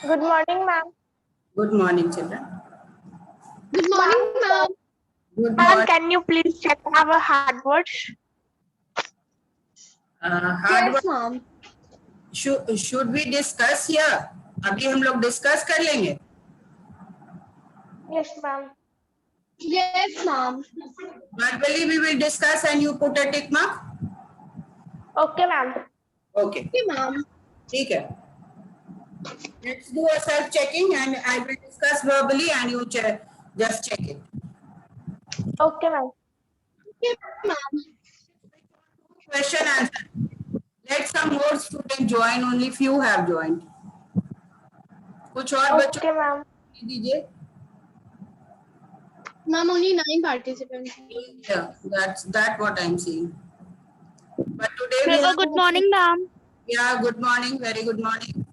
Good morning, ma'am. Good morning, children. Good morning, ma'am. Good Ma'am, morning. can you please check our hard words? Hard work. Yes, ma'am. Should we discuss here? अभी हम लोग discuss कर लेंगे. Yes, ma'am. Yes, ma'am. Verbally we will discuss and you put a tick mark. Okay, ma'am. Okay. Okay, ma'am. ठीक है. Let's do a self checking and I will discuss verbally and you just check it. Okay, ma'am. Okay, ma'am. Question answer. Let some more students join. Only few have joined. कुछ और बच्चों Okay, ma'am. को दीजिए. Ma'am, only 9 participants. Yeah, that's what I'm seeing. But today we have. Good morning, ma'am. Yeah, good morning. Very good morning.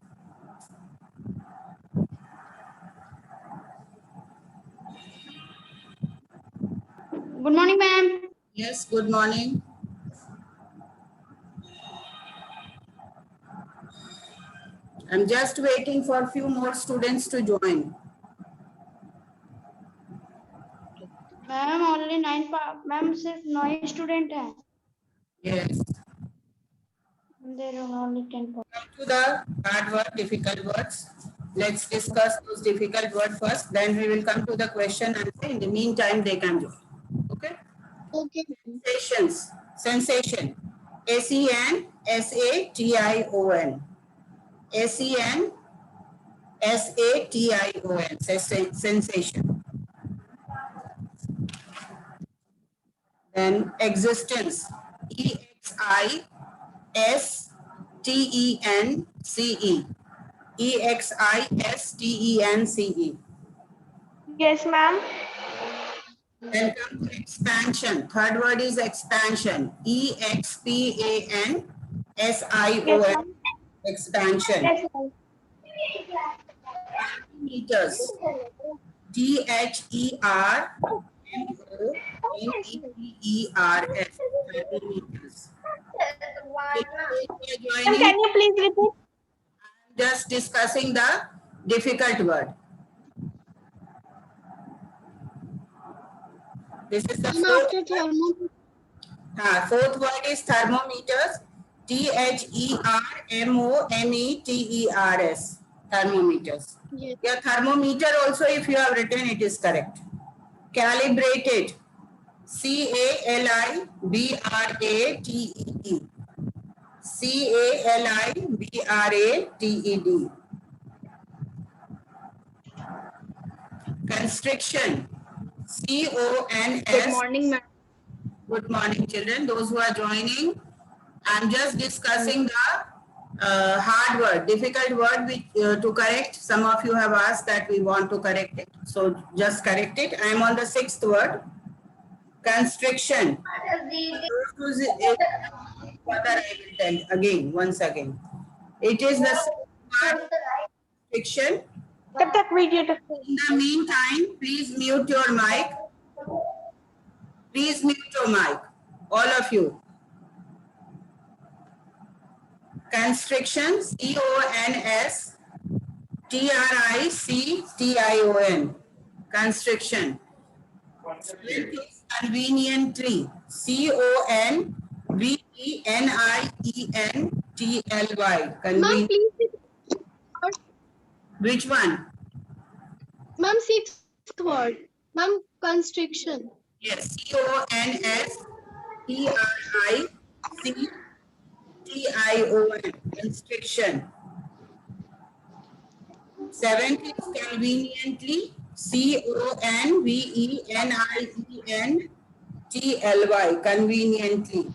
Good morning, ma'am. Yes, good morning. I'm just waiting for a few more students to join. Ma'am, only 9. Ma'am, सिर्फ 9 student हैं. Yes. There are only 10. Come to the hard word, difficult words. Let's discuss those difficult words first. Then we will come to the question and answer. In the meantime, they can join. Okay. Okay, ma'am. Sensations. Sensation. SENSATION. SENSATION. Sensation. Then existence. EXISTENCE. EXISTENCE. Yes, ma'am. Then come to expansion. Third word is expansion. EXPANSION. Yes, ma'am. Expansion. Yes, ma'am. Meters. THERMONETERS. Meters. Ma'am, can you please repeat? Just discussing the difficult word. This is the Ma'am, fourth. after thermometer. Fourth word is thermometers. THERMOMETERS. Thermometers. Yes. Yeah, thermometer also, if you have written, it is correct. Calibrated. CALIBRATED. CALIBRATED. Constriction. CONS. Good morning, ma'am. Good morning, children. Those who are joining, I'm just discussing the hard word, difficult word which, to correct. Some of you have asked that we want to correct it. So just correct it. I am on the sixth word. Constriction. Further I will tell again, once again. It is the word constriction. तब तक video तक In the meantime, please mute your mic. Please mute your mic, all of you. Constriction, CONSTRICTION. Constriction. Conveniently. CONVENIENTLY. Ma'am, please. Which one? Ma'am, 6th word. Ma'am, constriction. Yes, CONSTRICTION. Constriction. Seventh is conveniently. CONVENIENTLY. Conveniently.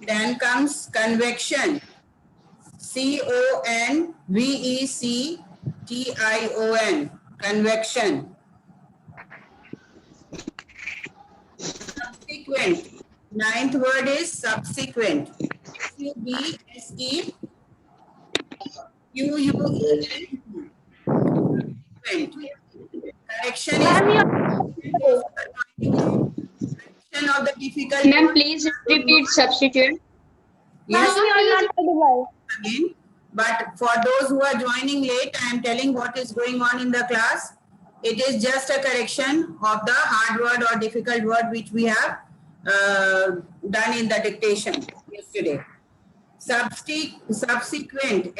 Then comes convection. CONVECTION. Convection. Subsequent. Ninth word is subsequent. SUBSEQUENT. Correction is correction of the difficult Ma'am, word. please repeat substitute. Yes, Ma'am, you are not audible. again. But for those who are joining late, I am telling what is going on in the class. It is just a correction of the hard word or difficult word which we have done in the dictation yesterday. Subsequent, SUBSEQUENT,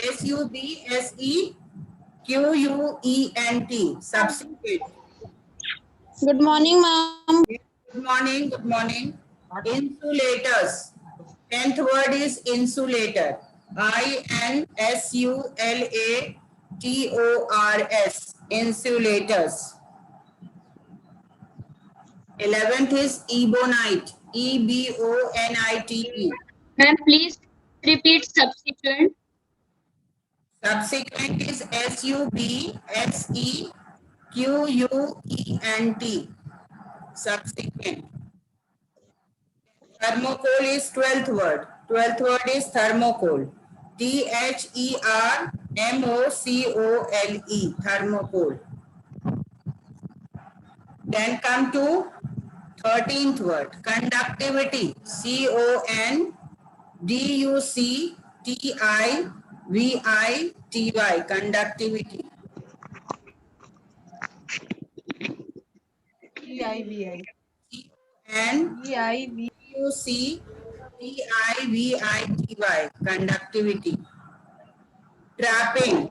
subsequent. Good morning, ma'am. Good morning, good morning. Insulators. 10th word is insulator. INSULATORS. Insulators. 11th is ebonite. EBONITE. Ma'am, please repeat subsequent. Subsequent is SUBSEQUENT. Subsequent. Thermocol is 12th word. 12th word is thermocol. THERMOCOLE. Thermocol. Then come to 13th word. Conductivity. CONDUCTIVITY. Conductivity. EIVI. CONDUCTIVITY. Conductivity. Trapping.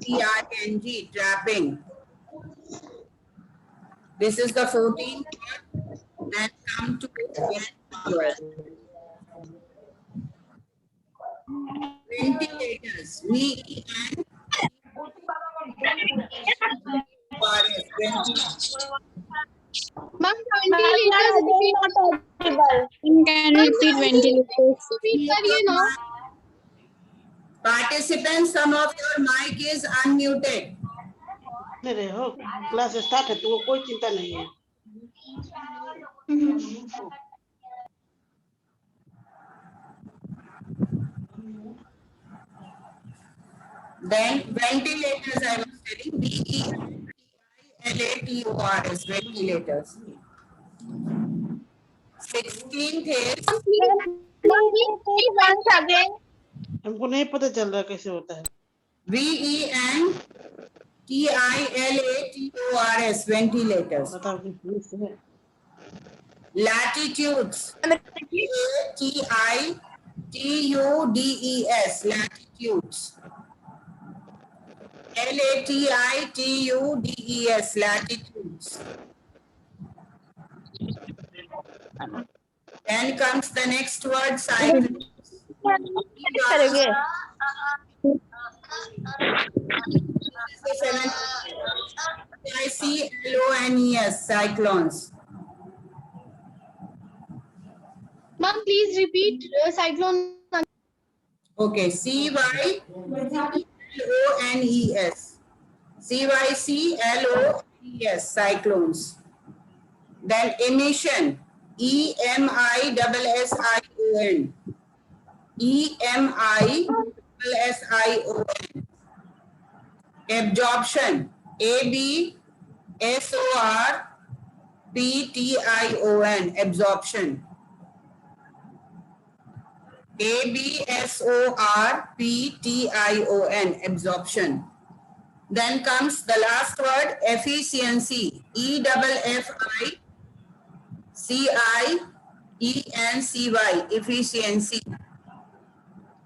TRAPPING. Trapping. This is the 14th word. Then come to ventilators. Ventilators. Ventilators. Ma'am, Can repeat ventilators. Participants, some of your mic is unmuted. मेरे हो class start है तो कोई चिंता नहीं है. Then ventilators, I was telling, VENTILATORS, ventilators. 16th is Once again. हमको नहीं पता चल रहा कैसे होता है. VENTILATORS, ventilators. बताओ किस है. Latitudes. LATITUDES, latitudes. LATITUDES, latitudes. Then comes the next word, cyclones. CYCLONES, cyclones. Ma'am, please repeat cyclone. Okay, CYCLONES. CYCLONES, cyclones. Then emission. EMISSION. EMISSION. Absorption. ABSORPTION. Absorption. ABSORPTION. Absorption. Then comes the last word, efficiency. EFFICIENCY. Efficiency.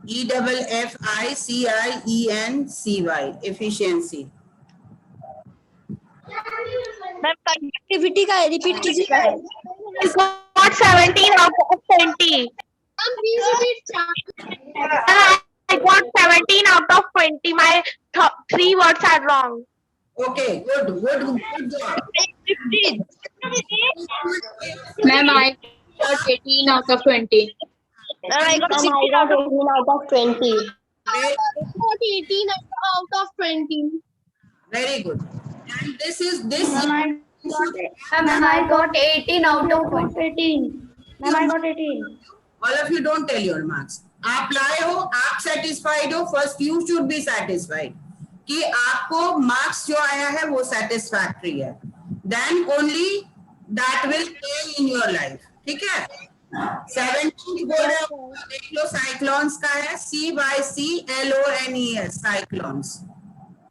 EFFICIENCY. Efficiency. Activity का repeat कीजिएगा. Got 17 out of 20. Ma'am, please repeat. I got 17 out of 20. My 3 words are wrong. Okay, good job. Ma'am, I got 18 out of 20. I got 18 out of 20. Very, I got 18 out of 20. very good. And this is this. Ma'am, I got 18 out of 18. Ma'am, I got 18. All of you don't tell your marks. आप लाए हो, आप satisfied हो, first you should be satisfied कि आपको marks जो आया है वो satisfactory है. Then only that will stay in your life. ठीक है? 17 बोल रहे हो, देख लो साइक्लोन्स का है, CYCLONES, cyclones.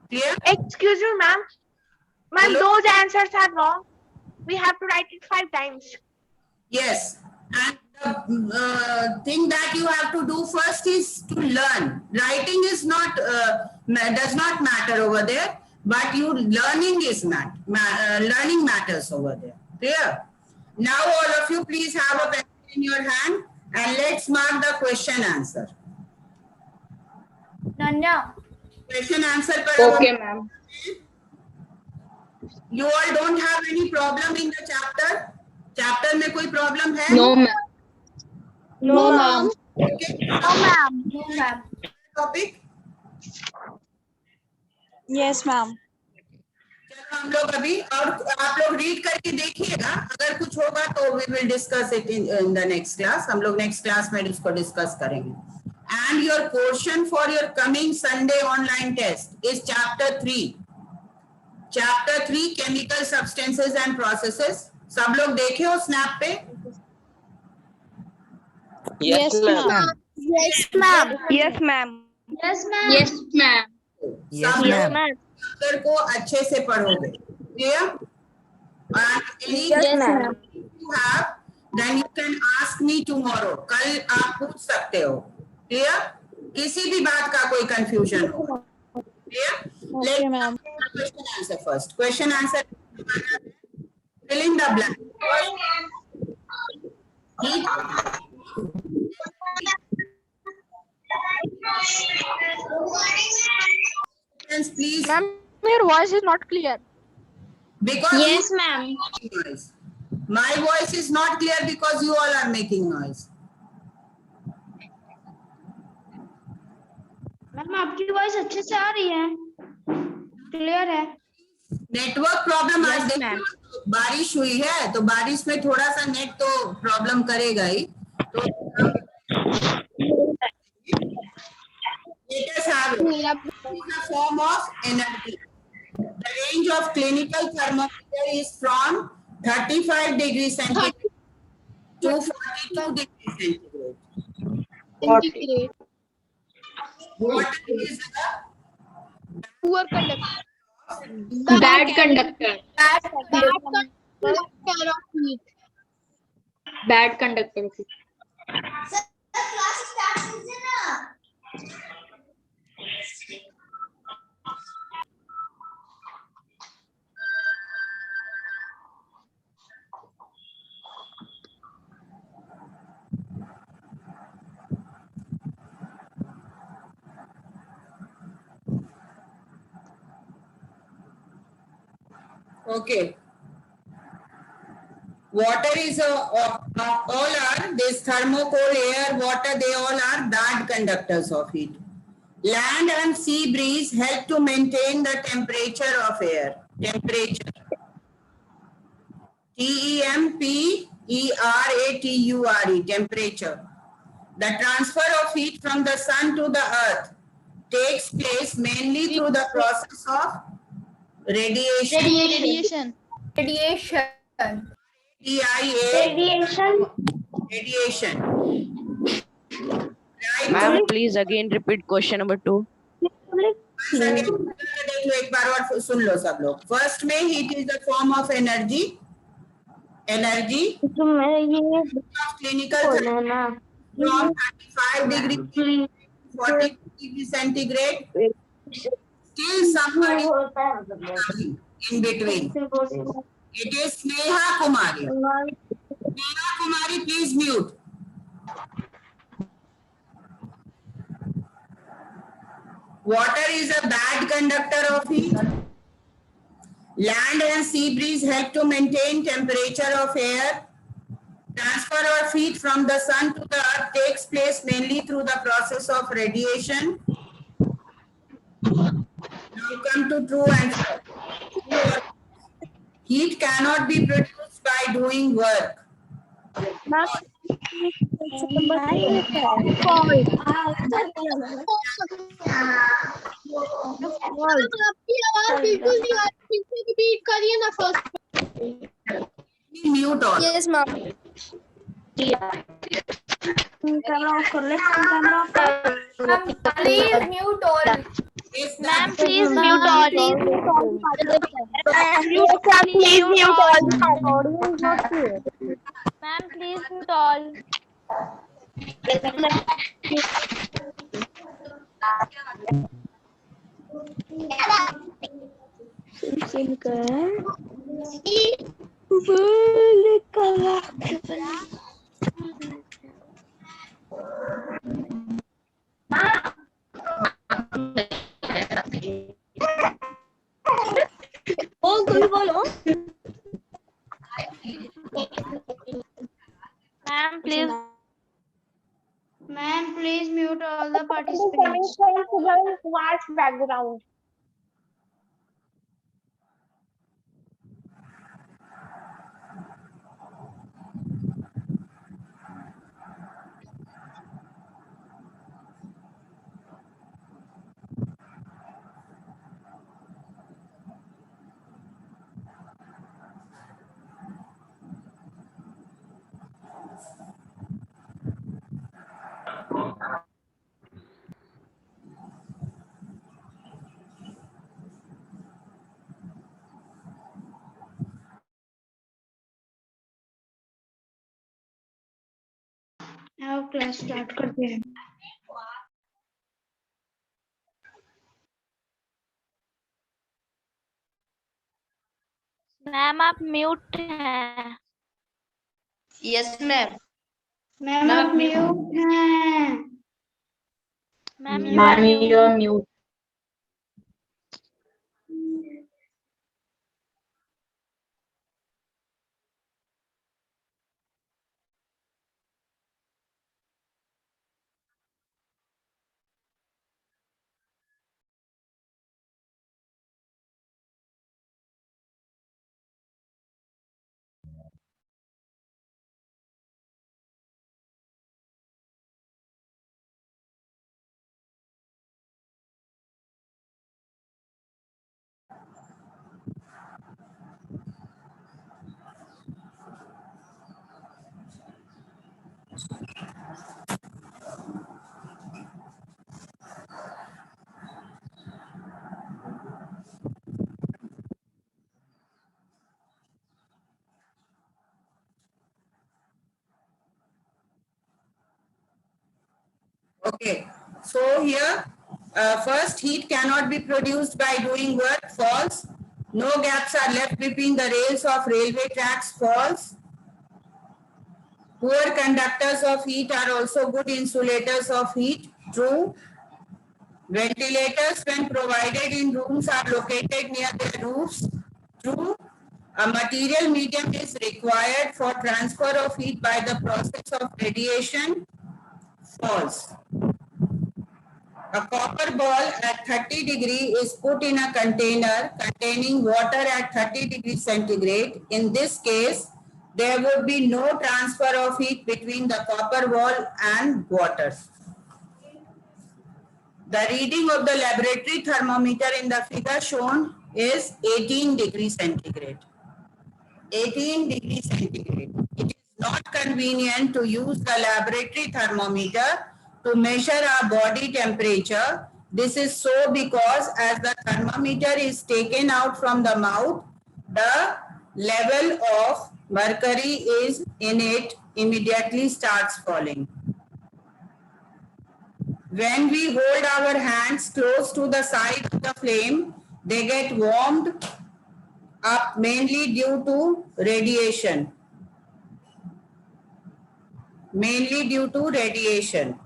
Clear? Excuse me, ma'am. Ma'am, Hello? those answers are wrong. We have to write it 5 times. Yes, and the thing that you have to do first is to learn. Writing is not does not matter over there, but you learning is learning matters over there. Clear? Now all of you please have a pen in your hand and let's mark the question answer. Nanya. Question answer करो। Okay, ma'am. You all don't have any problem in the chapter? Chapter में कोई problem है? No, ma'am. No, ma'am. Okay. No, ma'am. No, ma'am. Topic? Yes, ma'am. चलो हम लोग अभी, और आप लोग रीड करके देखिएगा, अगर कुछ होगा तो we will discuss it in the next class. हम लोग next class में इसको discuss करेंगे. And your portion for your coming Sunday online test is chapter 3. Chapter 3 chemical substances and processes. सब लोग देखे हो स्नैप पे? Yes, ma'am. Yes, ma'am. Yes, ma'am. Yes, ma'am. Yes, ma'am. सब लोग चैप्टर को अच्छे से पढ़ोगे। Clear? And any Yes, ma'am. you have, then you can ask me tomorrow. कल आप पूछ सकते हो। क्लियर? किसी भी बात का कोई कंफ्यूजन हो। Clear? Okay, ma'am. Question answer first. Question answer. Fill in the blank. Please. Your voice is not clear. Because Yes, ma'am. noise. My voice is not clear because you all are making noise. Ma'am आपकी voice अच्छे से आ रही है, clear है। Network problem आज Yes, देखो, ma'am. बारिश हुई है तो बारिश में थोड़ा सा नेट तो प्रॉब्लम करेगा ही। तो let us have it. It is a form of energy. The range of clinical thermometer is from 35 degrees centigrade to 42 degrees centigrade. Water is a Poor conductor. Bad conductor. Bad conductor. okay. Water is all are this thermocool, air, water, they all are bad conductors of heat. Land and sea breeze help to maintain the temperature of air. Temperature. Temperatore. Temperature. The transfer of heat from the sun to the earth takes place mainly through the process of radiation. Radiation. Radiation. Radiation. Right? Ma'am, please again repeat question number 2. देख लो एक बार और सुन लो सब लोग। First में heat is the form of energy clinical from 35 degree 40 degree centigrade till somebody in between. It is Sneha Kumari. Sneha Kumari, please mute. Water is a bad conductor of heat. Land and sea breeze help to maintain temperature of air. Transfer of heat from the sun to the earth takes place mainly through the process of radiation. Now come to true and false. Heat cannot be produced by doing work. Mute all. Yes, ma'am. Camera off कर ले. Camera off कर. Please mute all. If Ma'am, that please mute all. Please mute all. Ma'am, please mute all. Ma'am, please. Ma'am, please mute all the participants. Watch background. अब class start करते हैं. Ma'am आप mute हैं. Yes, ma'am. Ma'am आप mute हैं. Ma'am Ma'am, you are mute. Okay, so here, first heat cannot be produced by doing work, false. No gaps are left between the rails of railway tracks, false. Poor conductors of heat are also good insulators of heat, true. Ventilators, when provided in rooms, are located near their roofs, true. A material medium is required for transfer of heat by the process of radiation, false. A copper ball at 30 degree is put in a container containing water at 30 degrees centigrade. In this case, there would be no transfer of heat between the copper ball and water. The reading of the laboratory thermometer in the figure shown is 18 degrees centigrade. 18 degrees centigrade. It is not convenient to use the laboratory thermometer to measure our body temperature. This is so because as the thermometer is taken out from the mouth, the level of mercury is in it immediately starts falling. When we hold our hands close to the side of the flame, they get warmed up mainly due to radiation. Mainly due to radiation.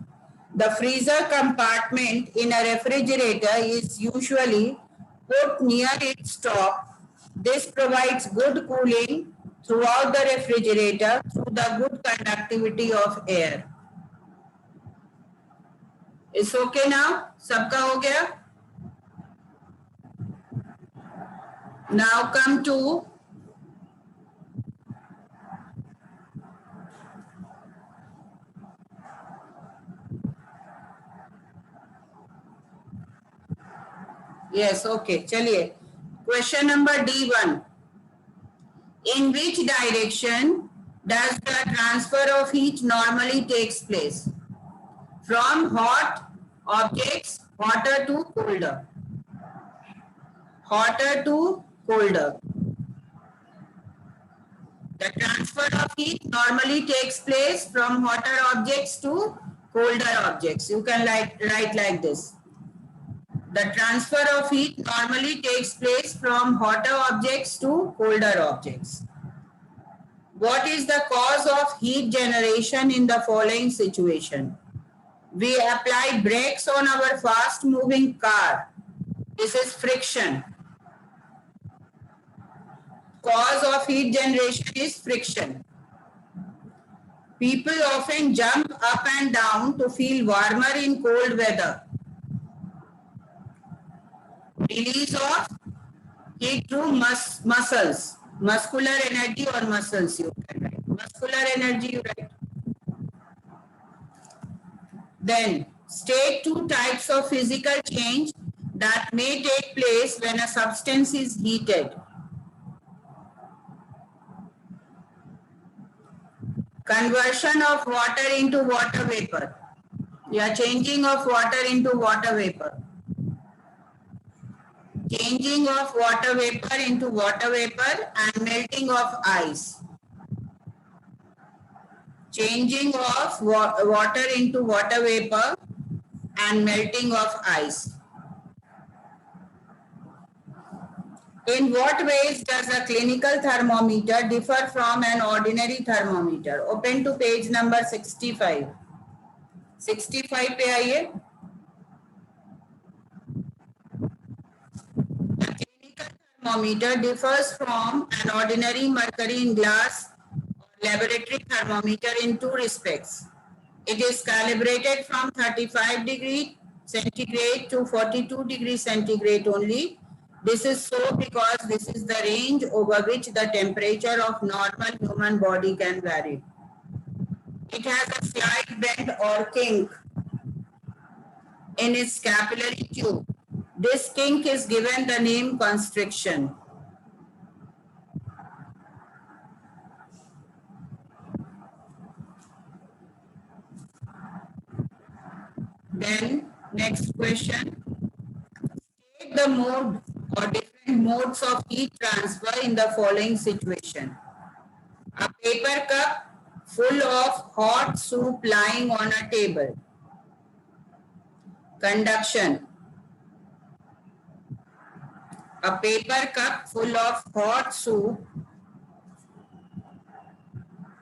The freezer compartment in a refrigerator is usually put near its top. This provides good cooling throughout the refrigerator through the good conductivity of air. It's okay now? Sabka ho gaya? Now come to yes, okay. Chaliye. Question number D1. In which direction does the transfer of heat normally takes place? From hot objects, hotter to colder. Hotter to colder. The transfer of heat normally takes place from hotter objects to colder objects. You can write like this. The transfer of heat normally takes place from hotter objects to colder objects. What is the cause of heat generation in the following situation? We apply brakes on our fast moving car. This is friction. Cause of heat generation is friction. People often jump up and down to feel warmer in cold weather. Release of heat through muscles. Muscular energy or muscles you can write. Muscular energy you write. Then state two types of physical change that may take place when a substance is heated. Conversion of water into water vapor. Yeah, changing of water into water vapor. Changing of water vapor into water vapor and melting of ice. Changing of water into water vapor and melting of ice. In what ways does a clinical thermometer differ from an ordinary thermometer? Open to page number 65. 65 पे आइए. A clinical thermometer differs from an ordinary mercury in glass or laboratory thermometer in two respects. It is calibrated from 35 degrees centigrade to 42 degrees centigrade only. This is so because this is the range over which the temperature of normal human body can vary. It has a slight bend or kink in its capillary tube. This kink is given the name constriction. Then next question. State the mode or different modes of heat transfer in the following situation. A paper cup full of hot soup lying on a table. Conduction. A paper cup full of hot soup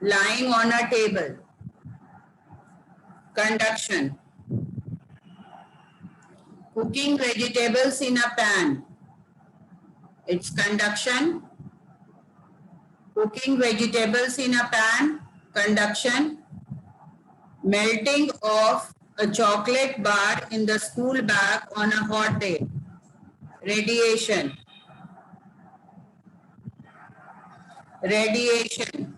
lying on a table. Conduction. Cooking vegetables in a pan. It's conduction. Cooking vegetables in a pan. Conduction. Melting of a chocolate bar in the school bag on a hot day. Radiation. Radiation.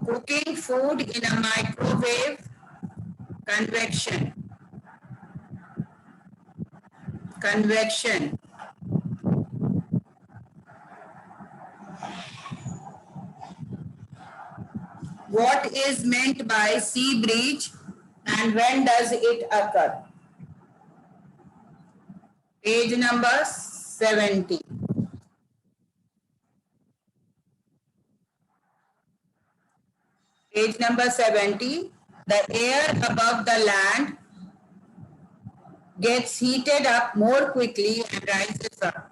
Cooking food in a microwave. Convection. Convection. What is meant by sea breeze and when does it occur? Page number 70. Page number 70. The air above the land gets heated up more quickly and rises up.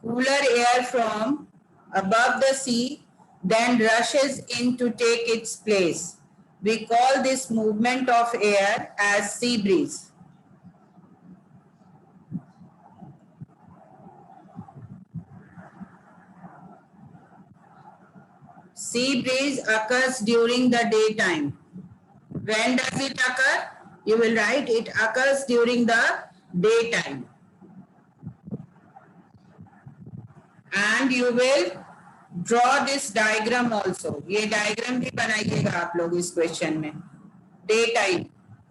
Cooler air from above the sea then rushes in to take its place. We call this movement of air as sea breeze. Sea breeze occurs during the daytime. When does it occur? You will write it occurs during the daytime. And you will draw this diagram also. ये diagram भी बनाइएगा आप लोग इस question में. Daytime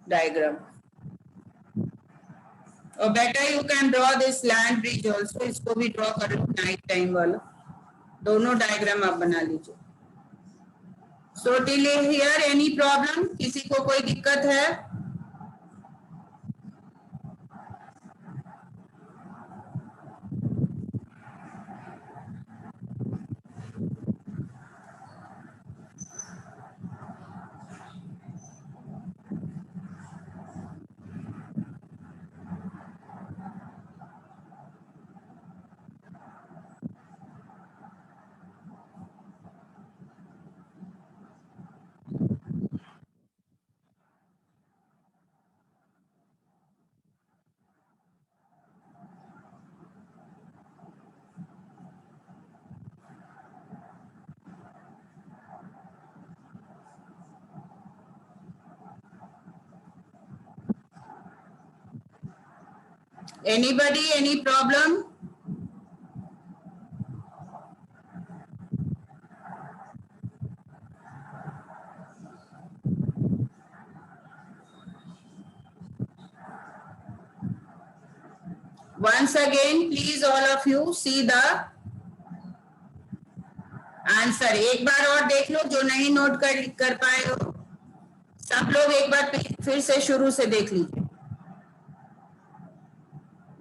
diagram. Or better you can draw this land bridge also. इसको भी draw कर लो night time वाला. दोनों diagram आप बना लीजिए. So till here any problem? किसी को कोई दिक्कत है? Anybody, any problem? Once again, please all of you see the answer. एक बार और देख लो जो नहीं नोट कर पाए हो, सब लोग एक बार फिर से शुरू से देख लीजिए.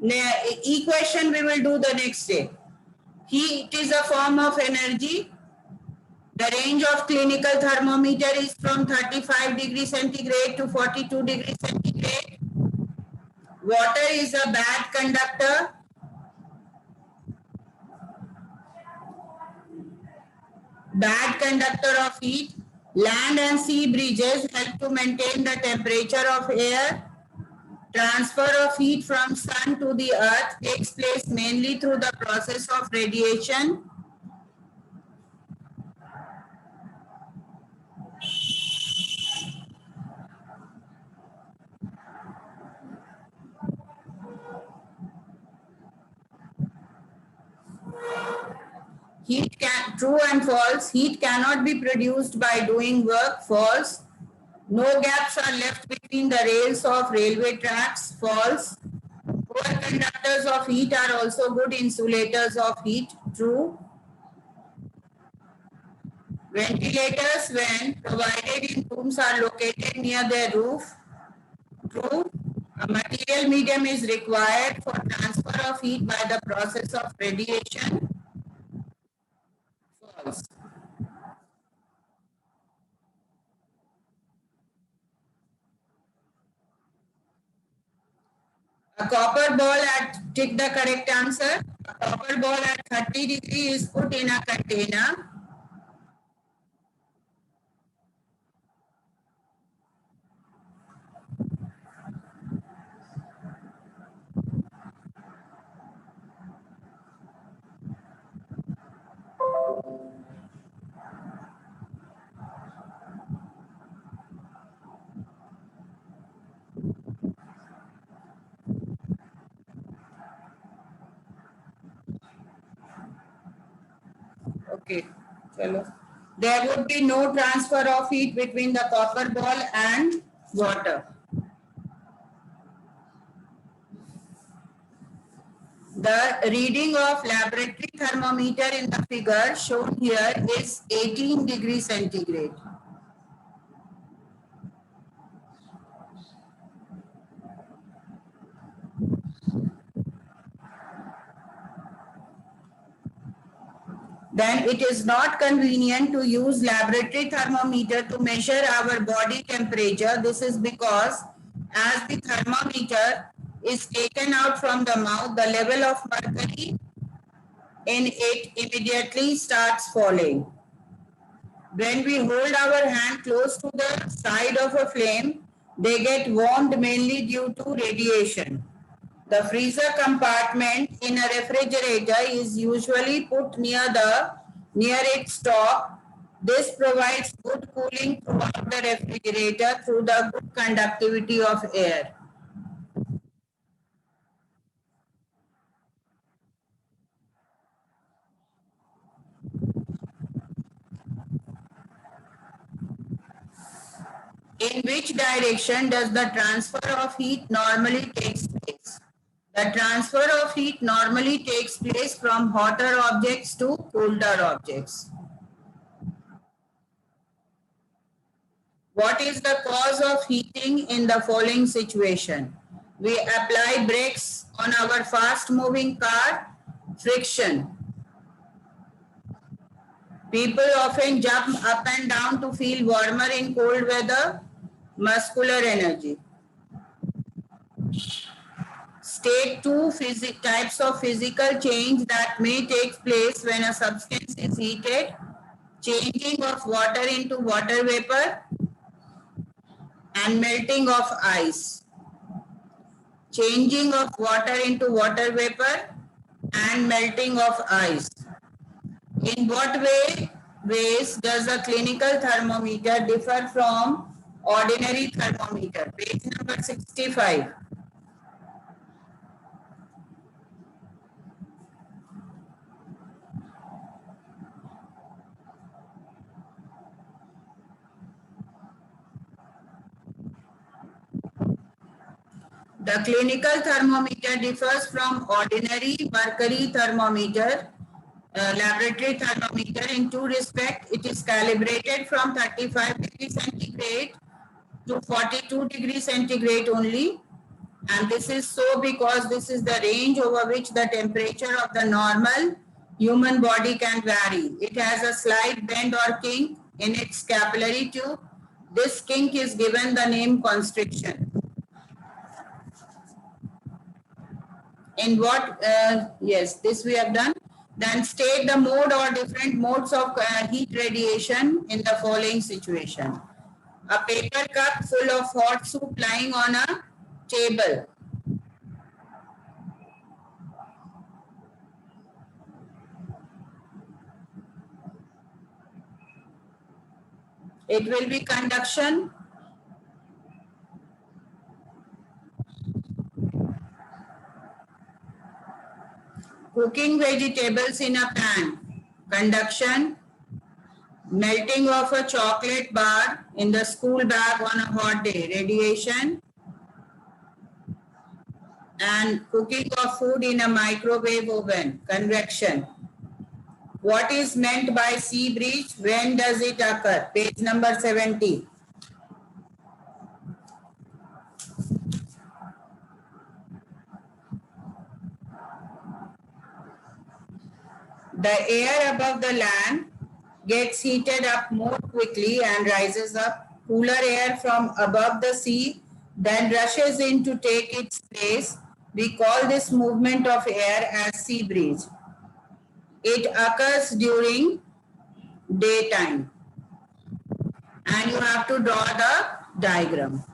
Equation we will do the next day. Heat is a form of energy. The range of clinical thermometer is from 35 degrees centigrade to 42 degrees centigrade. Water is a bad conductor. Bad conductor of heat. Land and sea bridges help to maintain the temperature of air. Transfer of heat from sun to the earth takes place mainly through the process of radiation. True and false. Heat cannot be produced by doing work. False. No gaps are left between the rails of railway tracks. False. Poor conductors of heat are also good insulators of heat. True. Ventilators, when provided in rooms, are located near their roof. True. A material medium is required for transfer of heat by the process of radiation. False. A copper ball tick the correct answer. A copper ball at 30 degrees is put in a container. Okay, chalo. There would be no transfer of heat between the copper ball and water. The reading of laboratory thermometer in the figure shown here is 18 degrees centigrade. Then it is not convenient to use laboratory thermometer to measure our body temperature. This is because as the thermometer is taken out from the mouth, the level of mercury in it immediately starts falling. When we hold our hand close to the side of a flame, they get warmed mainly due to radiation. The freezer compartment in a refrigerator is usually put near its top. This provides good cooling throughout the refrigerator through the good conductivity of air. In which direction does the transfer of heat normally takes place? The transfer of heat normally takes place from hotter objects to colder objects. What is the cause of heating in the following situation? We apply brakes on our fast moving car. Friction. People often jump up and down to feel warmer in cold weather. Muscular energy. State two types of physical change that may take place when a substance is heated. Changing of water into water vapor and melting of ice. Changing of water into water vapor and melting of ice. In what ways does a clinical thermometer differ from ordinary thermometer? Page number 65. The clinical thermometer differs from ordinary mercury thermometer, laboratory thermometer in two respects. It is calibrated from 35 degrees centigrade to 42 degrees centigrade only. And this is so because this is the range over which the temperature of the normal human body can vary. It has a slight bend or kink in its capillary tube. This kink is given the name constriction. In what, yes, this we have done. Then state the mode or different modes of heat radiation in the following situation. A paper cup full of hot soup lying on a table. It will be conduction. Cooking vegetables in a pan, conduction. Melting of a chocolate bar in the school bag on a hot day, radiation. And cooking of food in a microwave oven, convection. What is meant by sea breeze? When does it occur? Page number 70. The air above the land gets heated up more quickly and rises up. Cooler air from above the sea then rushes in to take its place. We call this movement of air as sea breeze. It occurs during daytime. And you have to draw the diagram.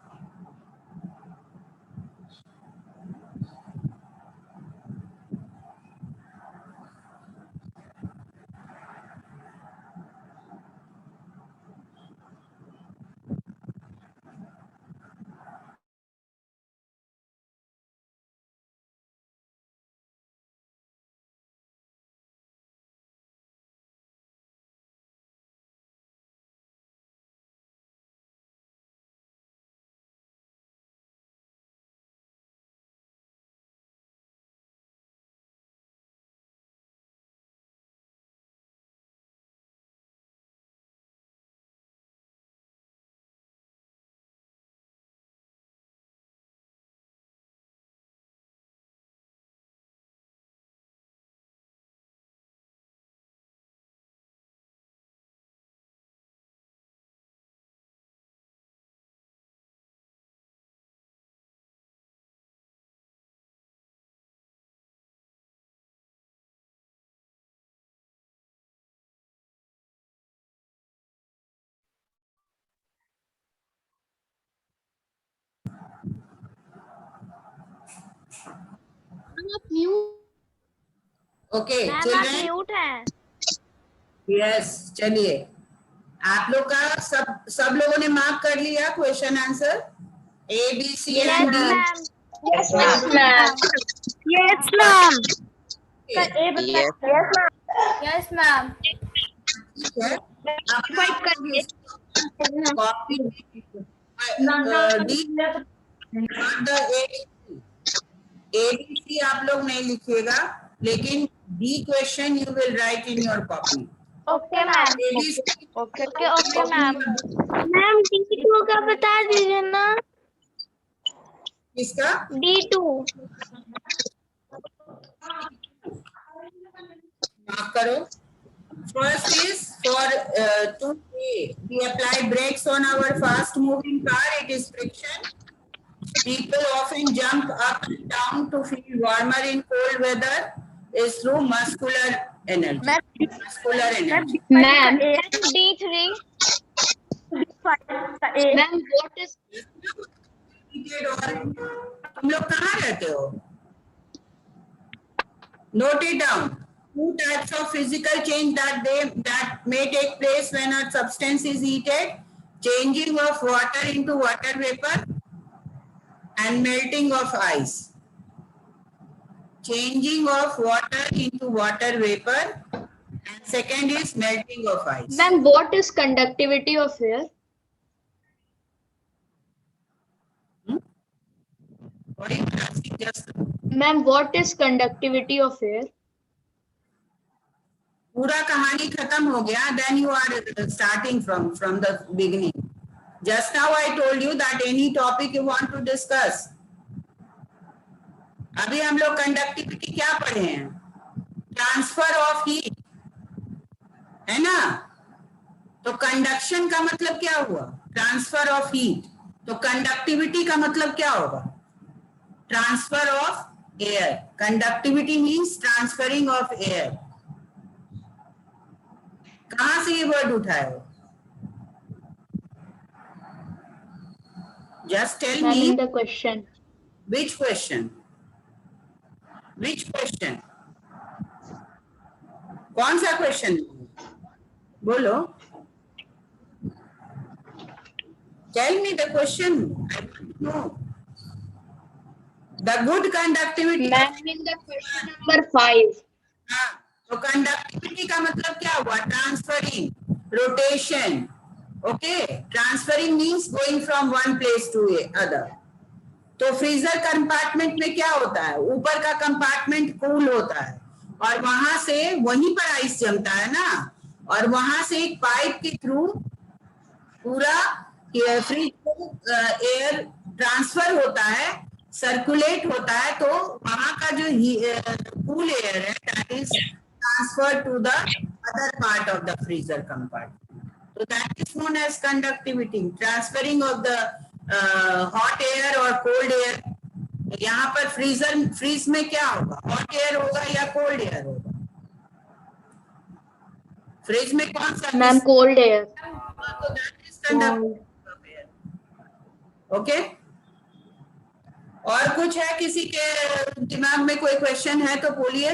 Okay, ma'am आप children. Mute हैं. Yes, चलिए. आप लोग का सब लोगों ने mark कर लिया question answer A, B, C Yes, and D. ma'am. Yes, ma'am. Yes, ma'am. Yes, ma'am. ठीक है. अब आप लोग इसको copy A, B, C आप लोग नहीं लिखिएगा, लेकिन D question you will write in your copy. Okay, ma'am. Ladies, Okay, okay, ma'am. Ma'am D2 का बता दीजिए ना. किसका? D2. मार्क करो. First is for 2A. We apply brakes on our fast moving car. It is friction. People often jump up and down to feel warmer in cold weather. Is through muscular energy. Muscular energy. Ma'am, D3. ma'am, what is तुम लोग कहाँ रहते हो? Note it down. Two types of physical change that may take place when a substance is heated: changing of water into water vapor and melting of ice. Changing of water into water vapor, and second is melting of ice. ma'am, what is conductivity of air? What are you asking? Just Ma'am, what is conductivity of air? पूरा कहानी खत्म हो गया. Then you are starting from the beginning. Just now I told you that any topic you want to discuss. अभी हम लोग conductivity क्या पढ़े हैं? ट्रांसफर ऑफ हीट, है ना? तो कंडक्शन का मतलब क्या हुआ? Transfer of heat. तो कंडक्टिविटी का मतलब क्या होगा? Transfer of air. Conductivity means transferring of air. कहां से ये वर्ड उठाए हो? Just tell Ma'am, me in the question. which question? Which question? कौन सा क्वेश्चन? बोलो. Tell me the question. I want to know. The good conductivity. Ma'am, in the question number 5. हाँ, तो कंडक्टिविटी का मतलब क्या हुआ? Transferring, rotation. Okay, transferring means going from one place to other. तो फ्रीजर कंपार्टमेंट में क्या होता है? ऊपर का कंपार्टमेंट कूल होता है और वहां से वहीं पर आइस जमता है ना, और वहां से एक पाइप के थ्रू पूरा फ्रीज को एयर ट्रांसफर होता है, सर्कुलेट होता है. तो वहां का जो कूल एयर है that is transfer to the other part of the freezer compartment. So that is known as conductivity, transferring of the hot air or cold air. यहाँ पर फ्रीज में क्या होगा? हॉट एयर होगा या कोल्ड एयर होगा? Fridge में कौन सा? Ma'am, cold air. तो that is conductivity of air. Okay? और कुछ है किसी के दिमाग में कोई क्वेश्चन है तो बोलिए.